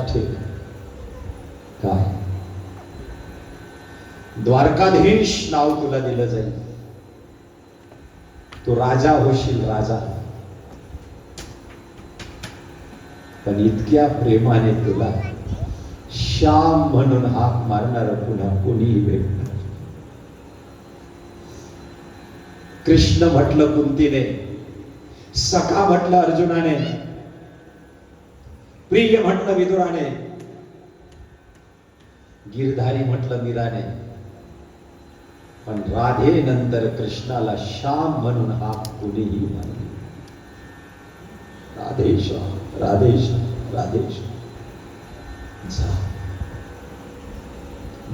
ठीक काय द्वारकाधीश नाव तुला दिलं जाईल, तू राजा होशील राजा. पण इतक्या प्रेमाने तुला श्याम म्हणून हाक मारणार पुन्हा कोणीही भेटणार. कृष्ण म्हटलं कुंतीने, सखा म्हटलं अर्जुनाने, प्रिय म्हटलं विदुराने, गिरधारी म्हटलं मीराने. पण राधे नंतर कृष्णाला श्याम म्हणून हाक कोणीही मारली. राधेश्याम राधेश्याम राधेश्याम.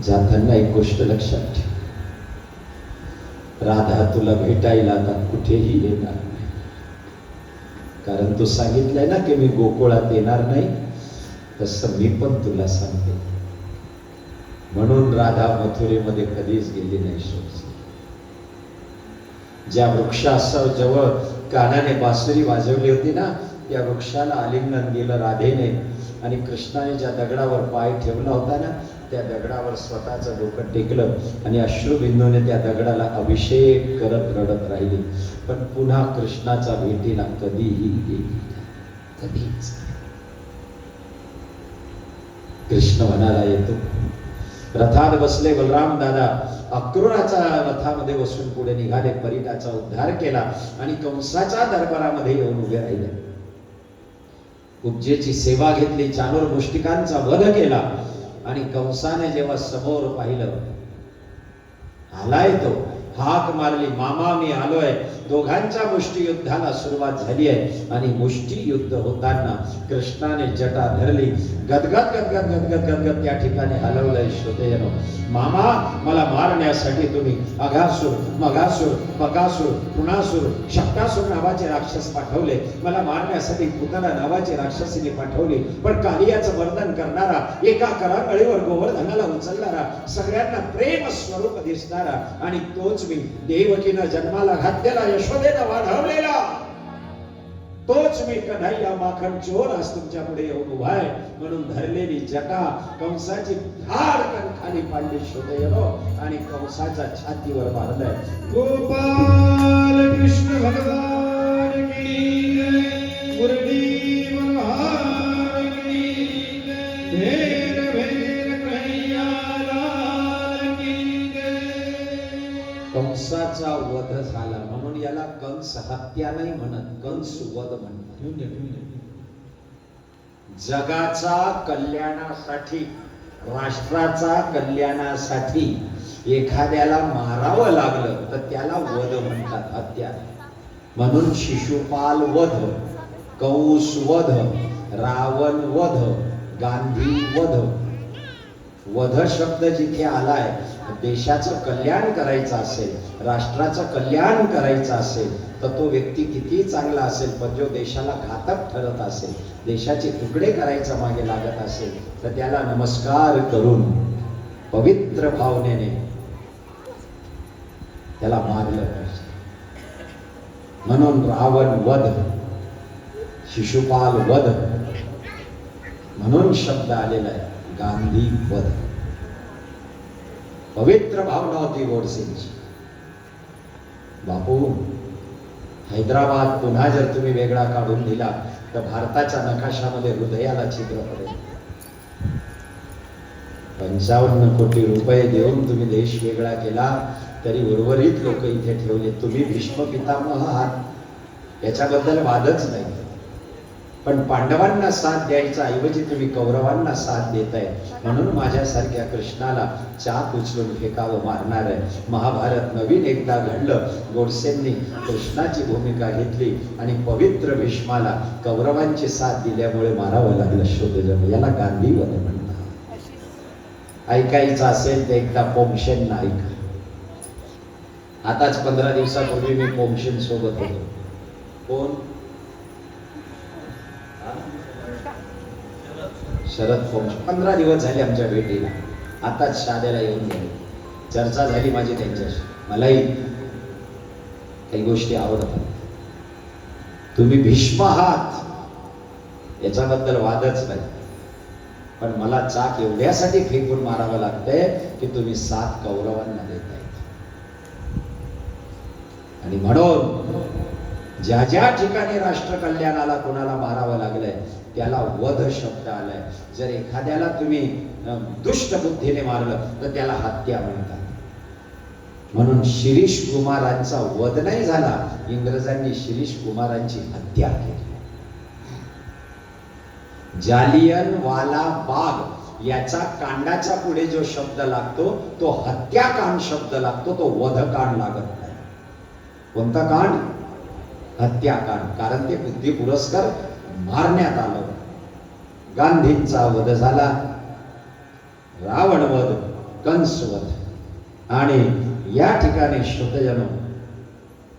जाताना एक गोष्ट लक्षात ठेव, राधा तुला भेटायला आता कुठेही येणार नाही. कारण तू सांगितलंय ना की मी गोकुळात येणार नाही, तसं मी पण तुला सांगते. म्हणून राधा मथुरेमध्ये कधीच गेली नाही. ज्या वृक्षाजवळ कानाने बासुरी वाजवली होती ना, त्या वृक्षाला आलिंगन दिलं राधेने, आणि कृष्णाने ज्या दगडावर पाय ठेवला होता ना, त्या दगडावर स्वतःचं डोकं टेकलं आणि अश्रुबिंदूने त्या दगडाला अभिषेक करत रडत राहिली. पण पुन्हा कृष्णाचा भेटीला कधीही गेली, कधीच. कृष्ण वनाला येतो, रथात बसले बलराम दादा, अक्रूराचा रथामध्ये बसून पुढे निघाले, परिटाचा उद्धार केला आणि कंसाच्या दरबारामध्ये येऊन उभे राहिले. कुब्जेची सेवा घेतली, चानूर मुष्टिकांचा वध केला. आणि कंसाने जेव्हा समोर पाहिलं, आलाय तो, हाक मारली, मामा मी आलोय. दोघांच्या मुष्टियुद्धाला सुरुवात झाली आहे. आणि मुष्टियुद्ध होताना कृष्णाने जटा धरली, गदगद गदगद गदगद गदगद त्या ठिकाणी हलवलंय. श्रोतेजनो, मामा मला मारण्यासाठी तुम्ही अघासुर, मघासुर, बकासुर, तृणासुर, शक्तासुर नावाचे राक्षस पाठवले. मला मारण्यासाठी पुतना नावाची राक्षसीने पाठवली. पण कालियाचं वर्णन करणारा, एका कराकळीवर गोवर्धनाला उचलणारा, सगळ्यांना प्रेम स्वरूप दिसणारा, आणि तोच मी देवकीनं जन्माला घातलेला, यशोदेनं वाढवलेला, तोच मी कन्हैया माखन चोर आज तुमच्या पुढे येऊन उभा आहे. म्हणून धरलेली जटा कंसाची धाडकन खाली पाडली. शोधयनो आणि कंसाच्या छातीवर मारलाय. गोपाल कृष्ण भगवान की मुरली मनोहर की भेर भेर कन्हैया लाल की. कंसाचा वध झाला म्हणून याला कंस हत्या नाही म्हणत, कंस वध म्हणतात. जगाचा कल्याणासाठी, राष्ट्राचा कल्याणासाठी एखाद्याला मारावं लागलं तर त्याला वध म्हणतात, हत्या. म्हणून शिशुपाल वध, कंस वध, रावण वध, गांधी वध. वध शब्द जिथे आलाय, देशाचं कल्याण करायचं असेल, राष्ट्राचं कल्याण करायचं असेल, तर तो व्यक्ती किती चांगला असेल, पण जो देशाला घातक ठरत असेल, देशाचे तुकडे करायचा मागे लागत असेल, तर त्याला नमस्कार करून पवित्र भावनेने त्याला मारलं पाहिजे. म्हणून रावण वध, शिशुपाल वध, म्हणून शब्द आलेला आहे गांधी वध. पवित्र भावना होती गोडसेंची. बापू, हैदराबाद पुन्हा जर तुम्ही वेगळा काढून दिला तर भारताच्या नकाशामध्ये हृदयाला छिद्र पडेल. 55 कोटी रुपये देऊन तुम्ही देश वेगळा केला, तरी उर्वरित लोक इथे ठेवले. तुम्ही भीष्म पितामह आहात, याच्याबद्दल वादच नाही. पण पांडवांना साथ द्यायचा ऐवजी तुम्ही कौरवांना साथ देताय. म्हणून माझ्यासारख्या कृष्णाला चाक उचलून फेकावं मारणार आहे. महाभारत नवीन एकदा घडलं. गोडसेंनी कृष्णाची भूमिका घेतली आणि पवित्र भीष्माला कौरवांची साथ दिल्यामुळे मारावं लागलं. शोधजन, याला गांधी वध म्हणतात. ऐकायचं असेल तर एकदा पोमशेन ऐका. आताच 15 दिवसापूर्वी मी पोमशेन सोबत होतो. कोण? शरद पोमशेन. 15 दिवस झाले आमच्या भेटीला. आताच शादेला येऊन गेले. चर्चा झाली माझी त्यांच्याशी. मलाही काही गोष्टी आवडतात. तुम्ही भीष्म आहात याच्याबद्दल वादच नाही. पण मला चाक एवढ्यासाठी फेकून मारावं लागतंय की तुम्ही 7 कौरवांना देताय. आणि म्हणून ज्या ज्या ठिकाणी राष्ट्र कल्याणाला कोणाला मारावं लागलंय त्याला वध शब्द आलाय. जर एखाद्याला तुम्ही दुष्ट बुद्धीने मारलं तर त्याला हत्या म्हणतात. म्हणून शिरीष कुमारांचा वध नाही झाला, इंग्रजांनी शिरीष कुमारांची हत्या केली. जालियन वाला बाग याचा कांडाच्या पुढे जो शब्द लागतो तो हत्याकांड शब्द लागतो, तो वधकांड लागत नाही. कोणता कांड? हत्याकांड. कारण ते बुद्धी पुरस्कार मारण्यात आलं. गांधींचा वध झाला, रावण वध, कंस वध. आणि या ठिकाणी श्रोतजन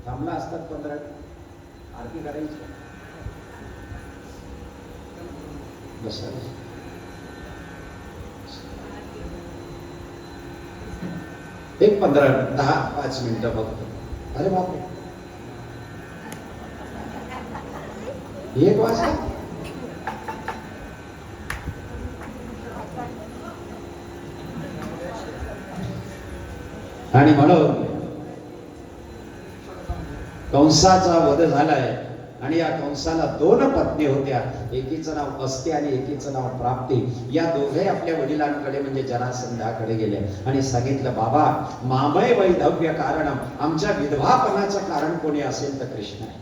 थांबला असतात 15 आरती करायची. एक 15-10-5 मिनिटं फक्त. अरे बापरे, 1 वाजता. आणि म्हणून कंसाचा वध झालाय. आणि या कंसाला 2 पत्नी होत्या. एकीचं नाव अस्ते आणि एकीचं नाव प्राप्ती. या दोघे आपल्या वडिलांकडे म्हणजे जरासंधाकडे गेले आणि सांगितलं, बाबा मामय वैधव्य कारण, आमच्या विधवापणाचं कारण कोणी असेल तर कृष्ण आहे.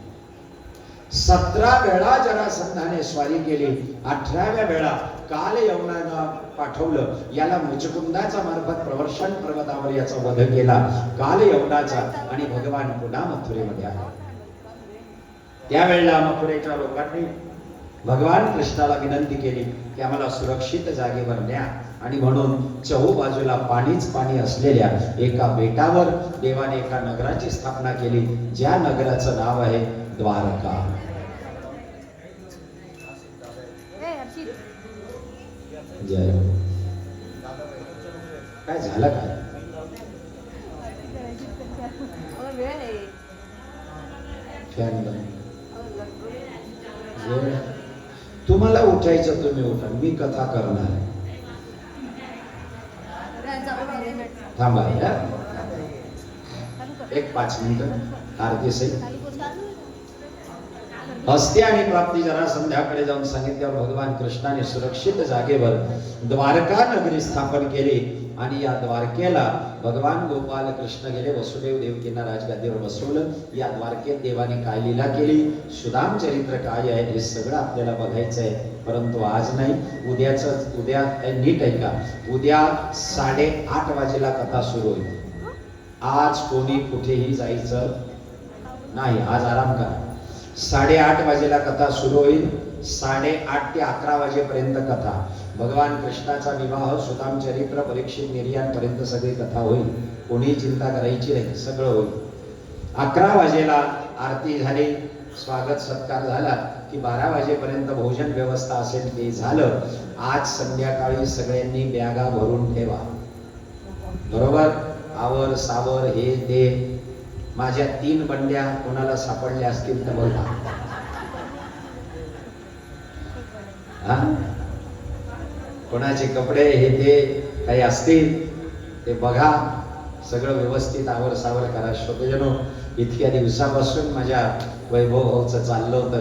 17 वेळा जरासंधाने स्वारी केली. 18व्या वेळा काल यवनाला पाठवलं. याला मुचकुंदाचा मार्फत प्रवर्षण पर्वतावर याचा वध केला, काल यवनाचा. आणि भगवान पुन्हा मथुरेमध्ये आले. त्यावेळेला मथुरेच्या लोकांनी भगवान कृष्णाला विनंती केली की आम्हाला सुरक्षित जागेवर न्या. आणि म्हणून चहूबाजूला पाणीच पाणी असलेल्या एका बेटावर देवाने एका नगराची स्थापना केली, ज्या नगराचं नाव आहे द्वारका. जय. काय झालं काय? फॅन बंद. तुम्हाला उठायचं तुम्ही उठा, मी कथा करणार आहे. थांबा या. 1-5 मिनिट आरती सहित. अस्ते आणि प्राप्ती जरासंधाकडे जाऊन सांगितल्यावर भगवान कृष्णाने सुरक्षित जागेवर द्वारका नगरी स्थापन केली. आणि या द्वारकेला भगवान गोपाल कृष्ण गेले, वसुदेव देवकींना राजगादीवर बसवलं. या द्वारकेत देवाने काय लीला केली, सुदाम चरित्र काय आहे हे सगळं आपल्याला बघायचं आहे. परंतु आज नाही, उद्या नीट ऐका. उद्या 8:30 वाजेला कथा सुरू होईल. आज कोणी कुठेही जायचं नाही, आज आराम करा. 8:30 वाजेला कथा सुरू होईल. 8:30 ते 11 वाजेपर्यंत कथा. भगवान कृष्णाचा विवाह, सुदाम चरित्र, परीक्षित निर्याणपर्यंत सगळी कथा होईल. कोणी चिंता करायची नाही, सगळं होईल. 11 वाजेला आरती झाली, स्वागत सत्कार झाला की 12 वाजेपर्यंत भोजन व्यवस्था असेल ते झालं. आज संध्याकाळी सगळ्यांनी बॅगा भरून ठेवा, बरोबर. आवर सावर हे ते. माझ्या 3 बंड्या कोणाला सापडल्या असतील तर बघा. कोणाचे कपडे हे ते काही असतील ते बघा, सगळं व्यवस्थित आवर सावर करा. श्रोतजनो, इतक्या दिवसापासून माझ्या वैभव भाऊचं चाललं होतं